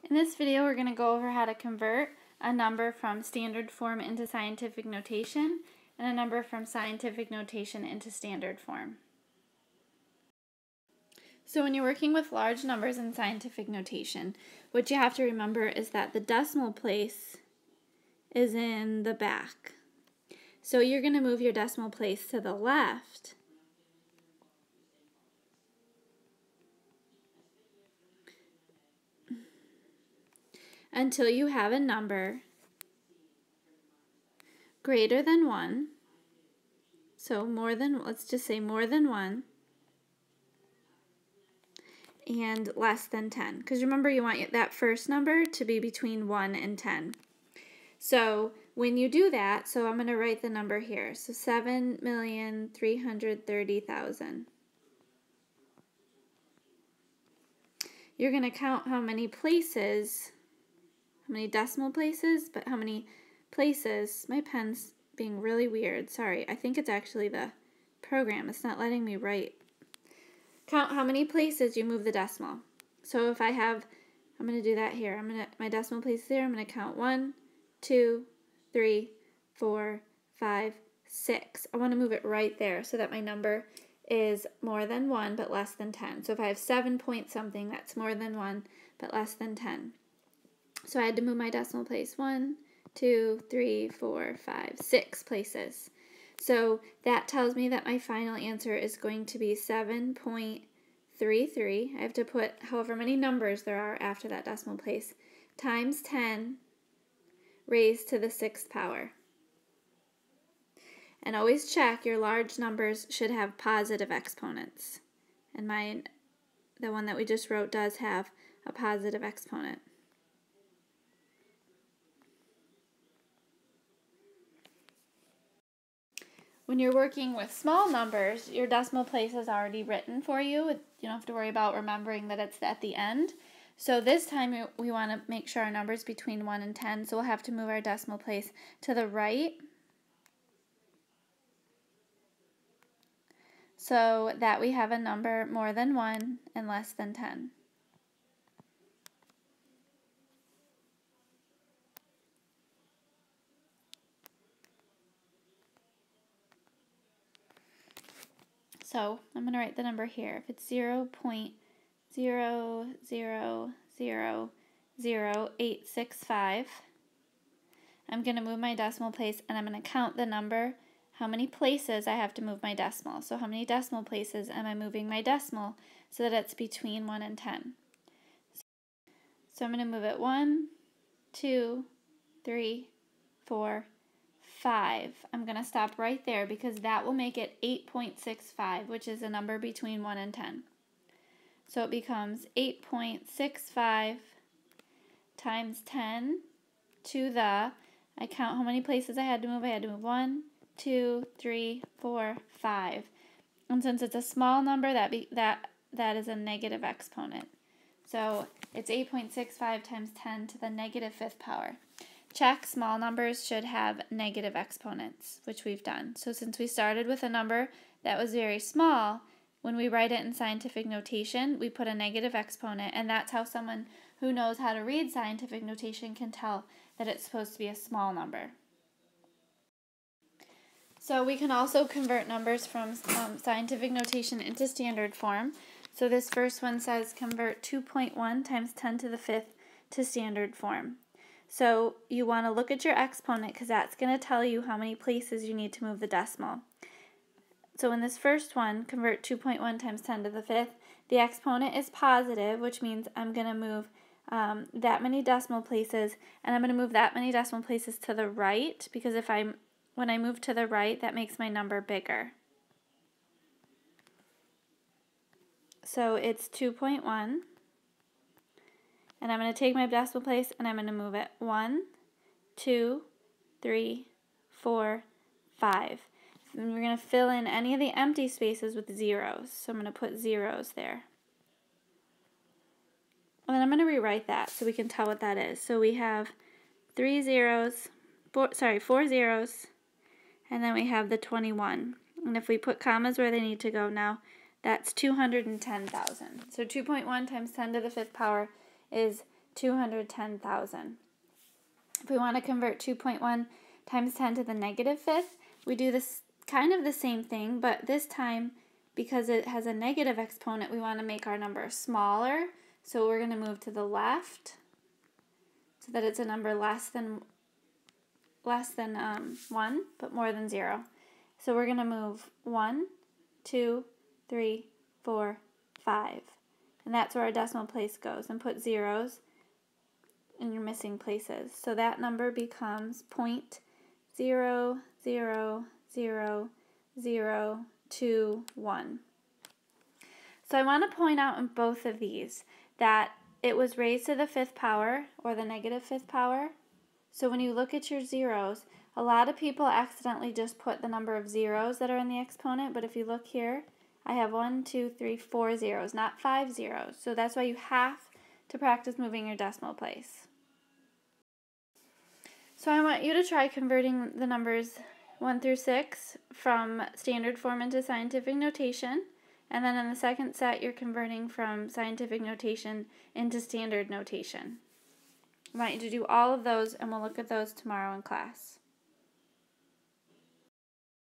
In this video, we're going to go over how to convert a number from standard form into scientific notation and a number from scientific notation into standard form. So when you're working with large numbers in scientific notation, what you have to remember is that the decimal place is in the back. So you're going to move your decimal place to the left until you have a number greater than 1, so let's just say more than 1, and less than 10. Because remember, you want that first number to be between 1 and 10. So when you do that, so I'm going to write the number here, so 7,330,000. You're going to count how many places, how many decimal places, but how many places. My pen's being really weird. Sorry, I think it's actually the program. It's not letting me write. Count how many places you move the decimal. So if I have, I'm going to do that here. My decimal place there, I'm going to count 1, 2, 3, 4, 5, 6. I want to move it right there so that my number is more than 1 but less than 10. So if I have 7 point something, that's more than 1 but less than 10. So I had to move my decimal place 1, 2, 3, 4, 5, 6 places. So that tells me that my final answer is going to be 7.33. I have to put however many numbers there are after that decimal place times 10 raised to the 6th power. And always check your large numbers should have positive exponents. And the one that we just wrote does have a positive exponent. When you're working with small numbers, your decimal place is already written for you. You don't have to worry about remembering that it's at the end. So this time we want to make sure our number is between 1 and 10, so we'll have to move our decimal place to the right so that we have a number more than 1 and less than 10. So I'm going to write the number here. If it's 0.0000865, I'm going to move my decimal place and I'm going to count the number, how many places I have to move my decimal. So how many decimal places am I moving my decimal so that it's between 1 and 10. So I'm going to move it 1, 2, 3, 4, 5. I'm going to stop right there because that will make it 8.65, which is a number between 1 and 10. So it becomes 8.65 times 10 to the, I count how many places I had to move. I had to move 1, 2, 3, 4, 5. And since it's a small number, that is a negative exponent. So it's 8.65 times 10 to the negative 5th power. Check small numbers should have negative exponents, which we've done. So since we started with a number that was very small, when we write it in scientific notation, we put a negative exponent, and that's how someone who knows how to read scientific notation can tell that it's supposed to be a small number. So we can also convert numbers from scientific notation into standard form. So this first one says convert 2.1 times 10 to the 5th to standard form. So you want to look at your exponent because that's going to tell you how many places you need to move the decimal. So in this first one, convert 2.1 times 10 to the 5th, the exponent is positive, which means I'm going to move that many decimal places, and I'm going to move that many decimal places to the right because when I move to the right, that makes my number bigger. So it's 2.1. And I'm going to take my decimal place and I'm going to move it 1, 2, 3, 4, 5. And we're going to fill in any of the empty spaces with zeros. So I'm going to put zeros there. And then I'm going to rewrite that so we can tell what that is. So we have 4 zeros, and then we have the 21. And if we put commas where they need to go now, that's 210,000. So 2.1 times 10 to the 5th power is 210,000. If we want to convert 2.1 times 10 to the negative fifth, we do this kind of the same thing, but this time, because it has a negative exponent, we want to make our number smaller. So we're going to move to the left so that it's a number less than 1, but more than 0. So we're going to move 1, 2, 3, 4, 5. And that's where our decimal place goes. And put zeros in your missing places. So that number becomes 0.0000021. So I want to point out in both of these that it was raised to the fifth power, or the negative fifth power. So when you look at your zeros, a lot of people accidentally just put the number of zeros that are in the exponent, but if you look here, I have 1, 2, 3, 4 zeros, not 5 zeros. So that's why you have to practice moving your decimal place. So I want you to try converting the numbers 1 through 6 from standard form into scientific notation. And then in the second set, you're converting from scientific notation into standard notation. I want you to do all of those, and we'll look at those tomorrow in class.